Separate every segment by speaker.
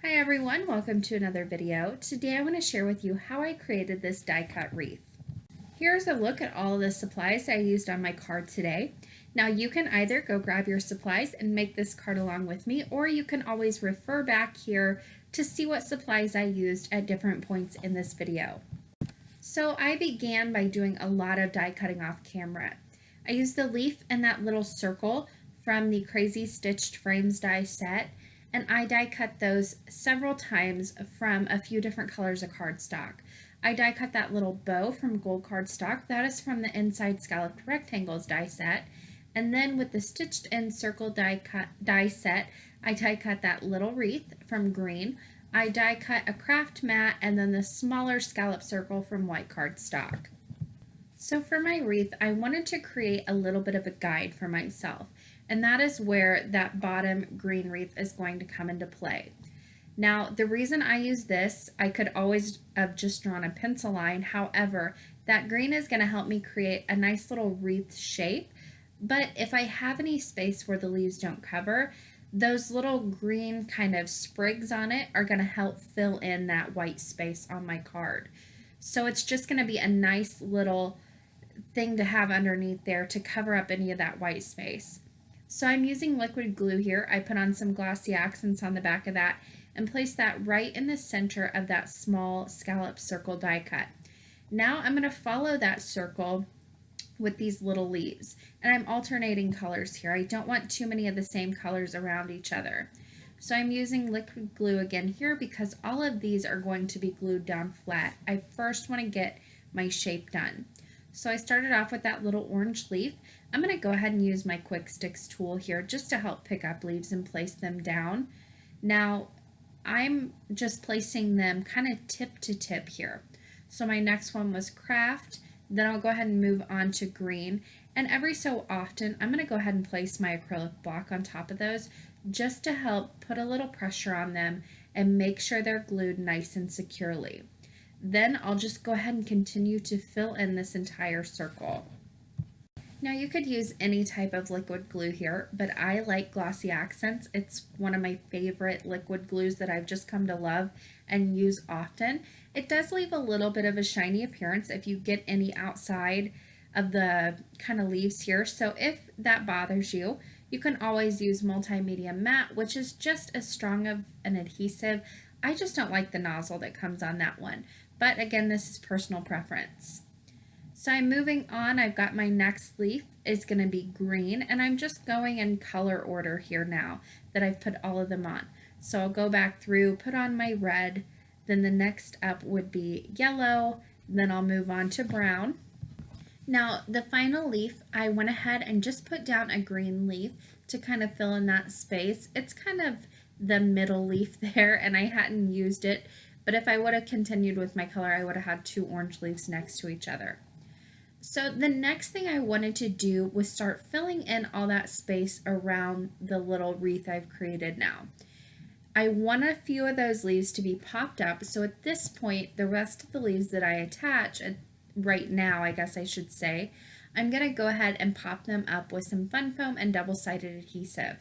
Speaker 1: Hi everyone, welcome to another video. Today I want to share with you how I created this die cut wreath. Here's a look at all of the supplies I used on my card today. Now you can either go grab your supplies and make this card along with me, or you can always refer back here to see what supplies I used at different points in this video. So I began by doing a lot of die cutting off camera. I used the leaf and that little circle from the Crazy Stitched Frames die set, and I die cut those several times from a few different colors of cardstock. I die cut that little bow from gold cardstock. That is from the Inside Scalloped Rectangles die set. And then with the Stitched In Circle die set, I die cut that little wreath from green. I die cut a craft mat and then the smaller scallop circle from white cardstock. So for my wreath, I wanted to create a little bit of a guide for myself, and that is where that bottom green wreath is going to come into play. Now, the reason I use this, I could always have just drawn a pencil line. However, that green is going to help me create a nice little wreath shape. But if I have any space where the leaves don't cover, those little green kind of sprigs on it are going to help fill in that white space on my card. So it's just going to be a nice little thing to have underneath there to cover up any of that white space. So I'm using liquid glue here. I put on some glossy accents on the back of that and place that right in the center of that small scallop circle die cut. Now I'm going to follow that circle with these little leaves, and I'm alternating colors here. I don't want too many of the same colors around each other. So I'm using liquid glue again here because all of these are going to be glued down flat. I first want to get my shape done. So I started off with that little orange leaf. I'm going to go ahead and use my quick sticks tool here just to help pick up leaves and place them down. Now I'm just placing them kind of tip to tip here. So my next one was craft, then I'll go ahead and move on to green, and every so often I'm going to go ahead and place my acrylic block on top of those just to help put a little pressure on them and make sure they're glued nice and securely. Then I'll just go ahead and continue to fill in this entire circle. Now you could use any type of liquid glue here, but I like glossy accents. It's one of my favorite liquid glues that I've just come to love and use often. It does leave a little bit of a shiny appearance if you get any outside of the kind of leaves here. So if that bothers you, you can always use multimedia matte, which is just as strong of an adhesive. I just don't like the nozzle that comes on that one. But again, this is personal preference. So I'm moving on. I've got my next leaf is going to be green, and I'm just going in color order here now that I've put all of them on. So I'll go back through, put on my red, then the next up would be yellow, then I'll move on to brown. Now the final leaf, I went ahead and just put down a green leaf to kind of fill in that space. It's kind of the middle leaf there, and I hadn't used it, but if I would have continued with my color, I would have had two orange leaves next to each other. So the next thing I wanted to do was start filling in all that space around the little wreath I've created now. I want a few of those leaves to be popped up, so at this point, the rest of the leaves that I attach, right now I guess I should say, I'm going to go ahead and pop them up with some fun foam and double-sided adhesive.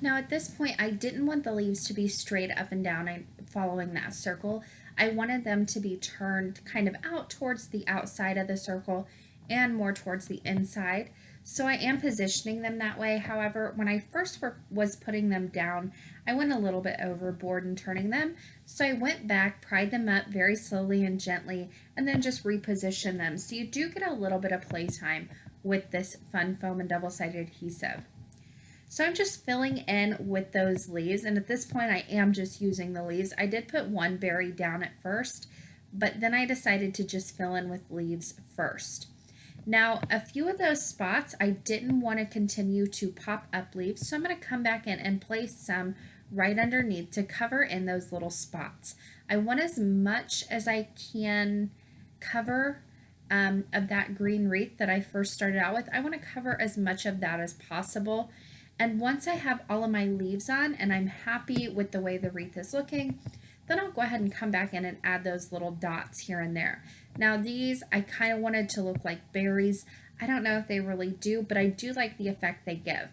Speaker 1: Now at this point, I didn't want the leaves to be straight up and down and following that circle. I wanted them to be turned kind of out towards the outside of the circle and more towards the inside. So I am positioning them that way. However, when I first was putting them down, I went a little bit overboard in turning them. So I went back, pried them up very slowly and gently, and then just reposition them. So you do get a little bit of playtime with this fun foam and double-sided adhesive. So I'm just filling in with those leaves, and at this point I am just using the leaves. I did put one berry down at first, but then I decided to just fill in with leaves first. Now a few of those spots I didn't want to continue to pop up leaves, so I'm going to come back in and place some right underneath to cover in those little spots. I want as much as I can cover of that green wreath that I first started out with. I want to cover as much of that as possible. And once I have all of my leaves on and I'm happy with the way the wreath is looking, then I'll go ahead and come back in and add those little dots here and there. Now these I kind of wanted to look like berries. I don't know if they really do, but I do like the effect they give.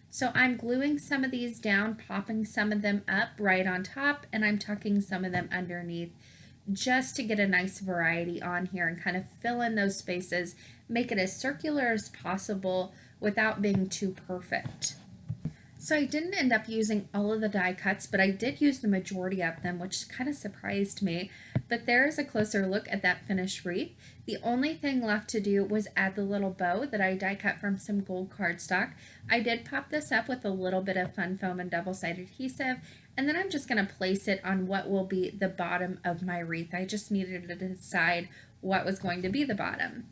Speaker 1: So I'm gluing some of these down, popping some of them up right on top, and I'm tucking some of them underneath just to get a nice variety on here and kind of fill in those spaces, make it as circular as possible without being too perfect. So I didn't end up using all of the die cuts, but I did use the majority of them, which kind of surprised me. But there is a closer look at that finished wreath. The only thing left to do was add the little bow that I die cut from some gold cardstock. I did pop this up with a little bit of fun foam and double-sided adhesive, and then I'm just going to place it on what will be the bottom of my wreath. I just needed to decide what was going to be the bottom.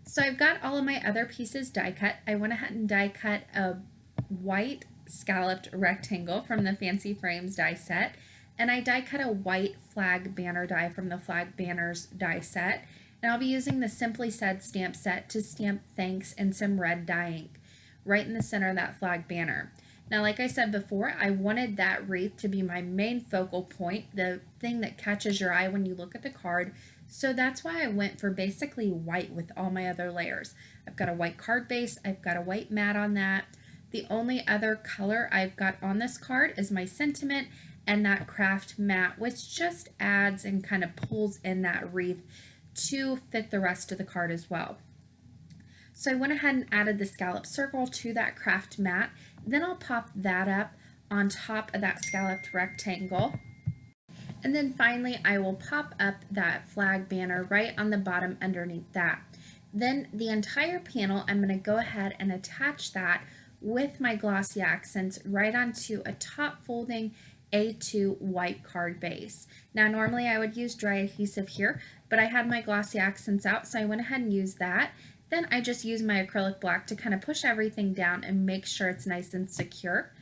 Speaker 1: So I've got all of my other pieces die cut. I went ahead and die cut a white scalloped rectangle from the Fancy Frames die set, and I die cut a white flag banner die from the Flag Banners die set, and I'll be using the Simply Said stamp set to stamp thanks and some red dye ink right in the center of that flag banner. Now, like I said before, I wanted that wreath to be my main focal point, the thing that catches your eye when you look at the card, so that's why I went for basically white with all my other layers. I've got a white card base, I've got a white mat on that. The only other color I've got on this card is my sentiment and that craft mat, which just adds and kind of pulls in that wreath to fit the rest of the card as well. So I went ahead and added the scallop circle to that craft mat. Then I'll pop that up on top of that scalloped rectangle. And then finally I will pop up that flag banner right on the bottom underneath that. Then the entire panel, I'm going to go ahead and attach that with my glossy accents right onto a top folding A2 white card base. Now normally I would use dry adhesive here, but I had my glossy accents out, so I went ahead and used that. Then I just used my acrylic black to kind of push everything down and make sure it's nice and secure.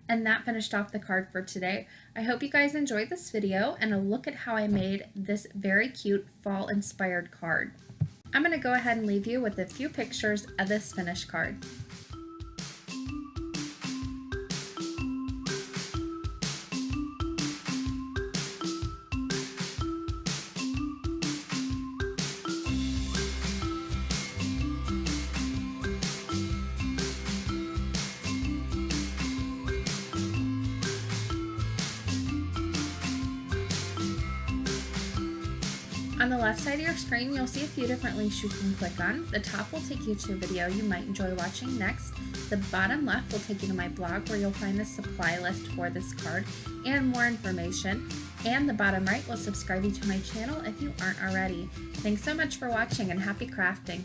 Speaker 1: And that finished off the card for today. I hope you guys enjoyed this video and a look at how I made this very cute fall inspired card. I'm going to go ahead and leave you with a few pictures of this finished card. On the left side of your screen, you'll see a few different links you can click on. The top will take you to a video you might enjoy watching next. The bottom left will take you to my blog where you'll find the supply list for this card and more information. And the bottom right will subscribe you to my channel if you aren't already. Thanks so much for watching and happy crafting!